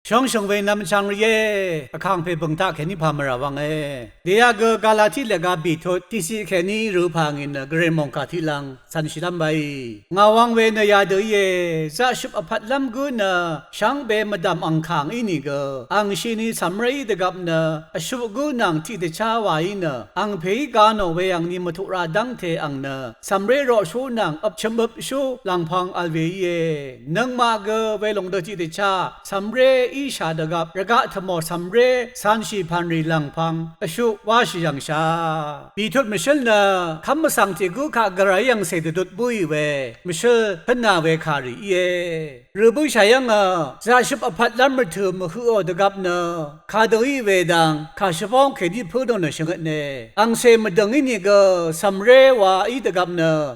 ช่องชงเวนำช่างเย่ข้างเพบังตาแค่นี้พามราวังเดียกกาลาที่เลกาบิทดที่สิแค่นี้รูปางอินเกรมองกาที่ลังสันชิลัมใบงาวังเวนยาเดเยจะชุบอภัดลำกุนช่างเบมดำอังคางอินิกอังชินีสัมรีดกับชุบกุนังที่เดชาวายอังเพยกานเวอังนิมทุราดังเทอังสัมรีรอชูนังอับชมบชูลังพังอัลเวเยนังมาเกเวลงเดที่เดชาสัมรีอีชาดกับระกะธมอสัมเรสันชีพันรีลังพังอชุวาชิยังชาปีทุดมิเชลคำสั่งที่กูขากระยังเสดดุดบุยเวมิเชลพนาเวคารีเยหรือบุยชายังจะชุบอภัดลัมรถือมหืออดกับขาดอีเวดังขาชฟองเคดิพูดนชงเนอังเซมดังอินิกสัมเรวาอีดกับ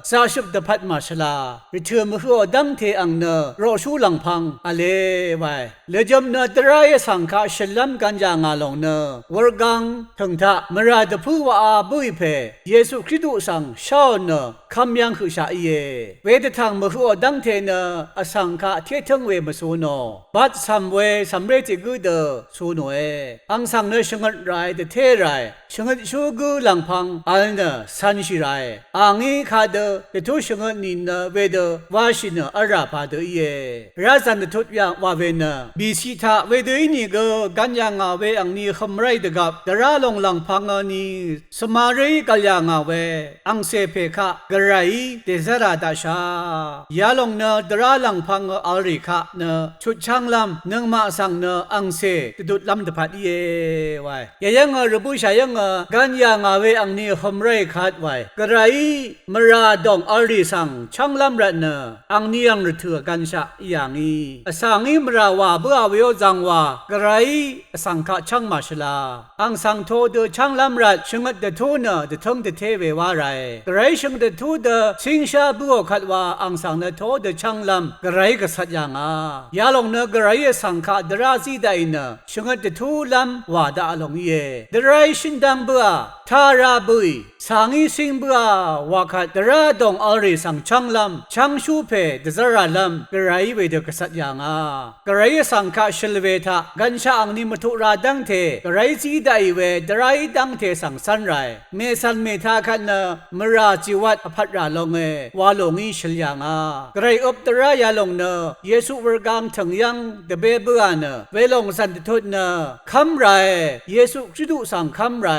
จะชุบดพัดมาชลาริถือมหืออดังเทอังรอชูลังพังอเลไวเลจมตรายสังฆาชลัมกันจางาลงวรกังทั้งท่ามราดพูวาบุยเพเยซูคริสต์สังชาวคำยังคือชาเยเวททางมหือดังเทอสังฆาเททังเวมสูโนบัดสัมเวสัมเรติกุดสูโนอังสังชงดไรเทไรชงดชูกุลังพังอันสันชิไรอังอีขาดทุชงดนินเวดวาชินอาราพาดเยราซันทุตยังวาเวนบีสิทาเวดอินิกกันยังเวอังนี้ขมไรดกับดราลงลังพังนี้สมารีกัลยังเวอังเซเพคะกระไรเดซาราดาชายาลงดราลังพังอัลริคะชุดช่างลำนึงมาสังอังเซตุดลำตะพัดเยไว้ยังระบุชายังกันยังเวอังนี้ขมไรขัดไว้กระไรมราดองอัลริสังช่างลำรันอังนี้ยังรถือกันชะอย่างนี้สังอิมราวาเบื่อวิโอจังวากระไรสังฆช่างมาชลาอังสังโทเดช่างลำรัดชงดทูเดทงเดเทเววาไรกระไรชงเดทูเดสิงชาบัวขัดว่าอังสังเดโทเดช่างลำกระไรกษัตริย์ยังยาลงกระไรสังฆดราซีได้ชงเดทูลำวาดาลงเยดไรชินดังบัวทาราบุยสังอิสิงบัววาขัดดราดงอริสังช่างลำช่างชูเพเดซาราลำกระไรเวเดกษัตริย์ยังกระไรสังฆชลเวทากันชาอังนิมทุราดังเทกระไรจีได้เวดไรดังเทสังสันไรเมสันเมทาคันมราจิวัตอภัตราลงวาลงอิชลยังกระไรอบตรายาลงเยซูวรกังถึงยังเดเบเบือนเวลงสันตุนคำไรเยซูคริสต์สังคำไร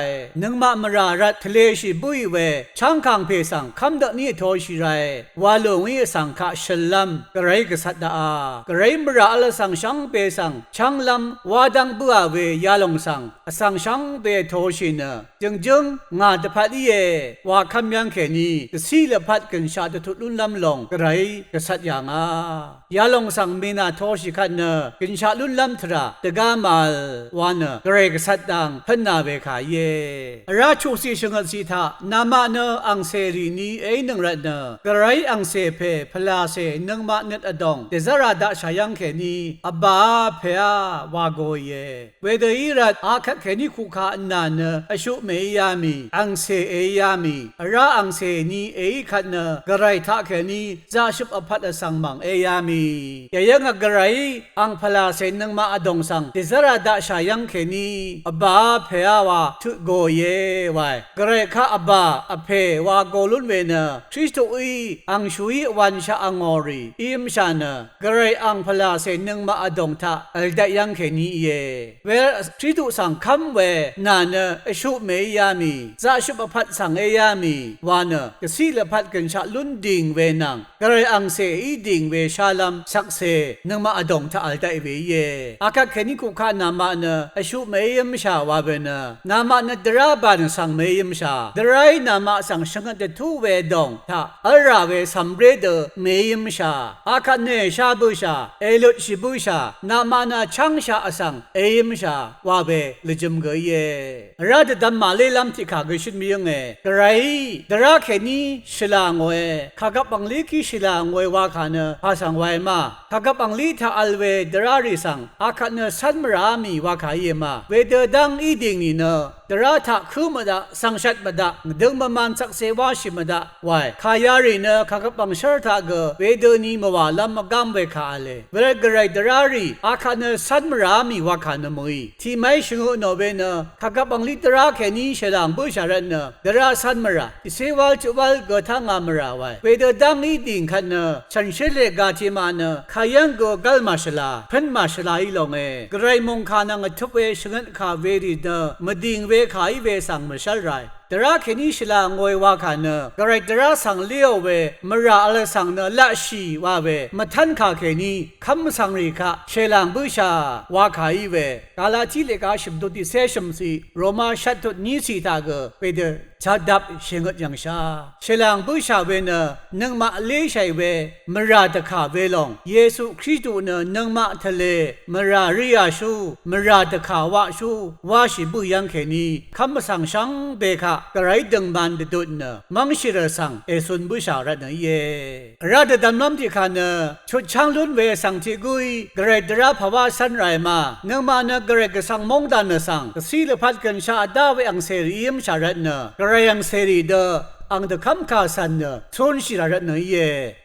นึงมามรารัตทะเลชิบุยเวช่างคังเพสังคำดนี้โทชิไรวาลงอิสังฆชลัมกระไรกษัตริย์กระไรมราลสังช่างเปสังช่างลำวาดังบัวเวยาลงสังสังช่างเปโทชินจึงงาดพัดเยวาคำยังแค่นี้สีลพัดกันชาดทุลุนลำลงกระไรกษัตริย์ยังยาลงสังมีนาโทชิคันกันชาลุนลำทระตะกามาลวานกระไรกษัตริย์ดังพันนาเวขายราชูสีชงสีทานามานอังเสรีนีนึงรัตกระไรอังเสเพพลาเสนึงมาเนตอดงเดซาราดาชายังแค่นี้อบาเพยวาโกเยเวเดอีรัตอาคัดแค่นี้คูขาอันนานอชุเมยามีอังเสเอยามีราอังเสนีขัดกระไรทักแค่นี้จะชุบอภัดสังมังเอยามียังกระไรอังพลาเสนึงมาอดงสังเดซาราดาชายังแค่นี้อบาเพยวาทุโกเยไวกระไรข้าอบาอเพวาโกลุนเวนคริสตุอีอังชุยวันชาอังอรีอิมชานกระไรอังพลาเสนึงมาอดงทาอัลดายังแค่นี้เวคริสตุสังคำเวนานชุเมยามีจะชุบพัดสังเอยามีวานกสีลพัดกันชาลุนดิงเวนังกระไรอังเสอีดิงเวชาลัมสักเสนึงมาอดงทาอัลดาเวเยอาคัดแค่นี้กูขานามานชุเมยมชาวาเวนนามานดราบานสังเมยมชาดรายนามาสังชงดทูเวดงทาอาราเวสัมเรเดเมยมชาอาคัดเนชาบุชาเอลุชิบุชานามานาช่างชาอสังเอยมชาวาเวลจมเกยรัดดัมมาเลลัมติขากชิดมียงกระไรดราแค่นี้ชลางเวขากบังลีกิชลางเววาขานภาษาไวมาขากบังลีทาอัลเวดราริสังอาคัดเนสันมรามีวาขายมาเวเดดังอีดิงนี่ ดราทะคือมาดะสังชัดมาดะดึงมันสักเสวาชิมาดะไว้ขายารีเนข้ากับบังเชอร์ทากเวเดนีมาวาลำมากำเวขาเลเวลกระไรดรารีอาคาเนสันมรามีวาคานมุยที่ไม่ชงโนเวเนข้ากับบังลิตราแค่นี้เชลังบุชาระเนดราสันมราเสวาจวัลกทางามราไว้เวเดดังนี้ดิ่งขันเนฉันเชลกาจิมาเนขายังกกัลมาชลาเพิ่นมาชลาอีลงกระไรมงคานังทุกเวชงนขาเวรีเนมดิ่งเวขายเวสังมชลไรดราแค่นี้ชลางวยว่าขันเนกระไรดราสังเลี้ยวเวมราอะไรสังเนละชีว่าเวมาทันขาแค่นี้คำสังริคะเชลังบุชาว่าขายเวกาลาที่เลกาชิมตุติเซชมซีโรมาชัดตุนี้สีตากเวเดจัดดับเชงกยังชาเชลังบุชาเวเนนังมาเลชัยเวมราตขาเวลงเยซูคริสต์เนนังมาทะเลมราริยาชูมราตขาวะชูว่าชิบุยังแค่นี้คำสังชังเบคะกระไรดังบันดุดเนมังชิรสังเอซุนบุชาระเนเยรัดดำน้ำที่ขันเนชุดช่างลุ้นเวสังที่กุยกระไรดราภาวะสันไรมาเนื่องมาเนกระไรกสังมงดานเนสังกสีลพัดกันชาดาเวอังเสรียมชาระเนกระไรอังเสรีเดอังเดคำคาสันเนชนชิระเนเย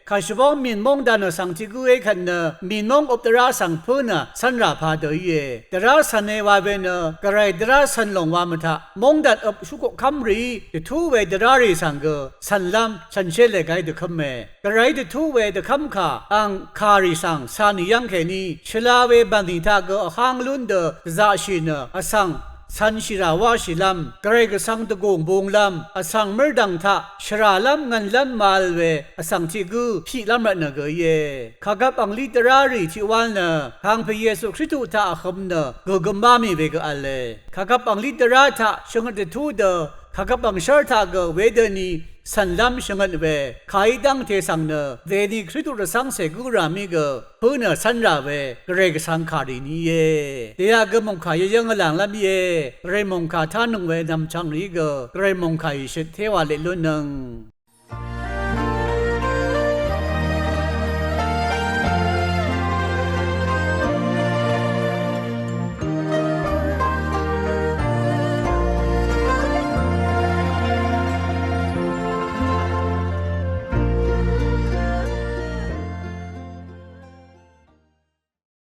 ข้าชวมินมงดานสังที่กุยขันเนมินมงอุตราสังพูนสันราพาเดเยดราสันเนวาเวเนกระไรดราสันลงวามทะมงดัดอุชุกคำรีเดทูเวดรารีสังเกสันลำฉันเชลเลกายเดคำเมกระไรเดทูเวเดคำคาอังคารีสังสานิยังแค่นี้ชลาเวบันดิทากหางลุนเดซาชินอสังสันชิราวาชิลัมกระไรก็สังตะกงบงลัมอสังมรดังทะชราลัมเงินลัมมาลเวอสังทิกูพี่ลัมระนเกเยข้ากับอังลิตรารีที่วันเนทางพระเยซูคริสต์ทาขมเนกกมบามีเวกอัลเลข้ากับอังลิตราทะชงเดทูเดข้ากับอังชาร์ทากเวเดนีสันลัมชงเวขายดังเทสังเนเวนีคริสตุระสังเสกุรามิเกพูเนสันราเวกเรกสังขารีนีเยเดียกมงขายยังหลังลำเยเรมงคาท่านุงเวนำชังรีเกเรมงขายเชเทวาเลลุนัง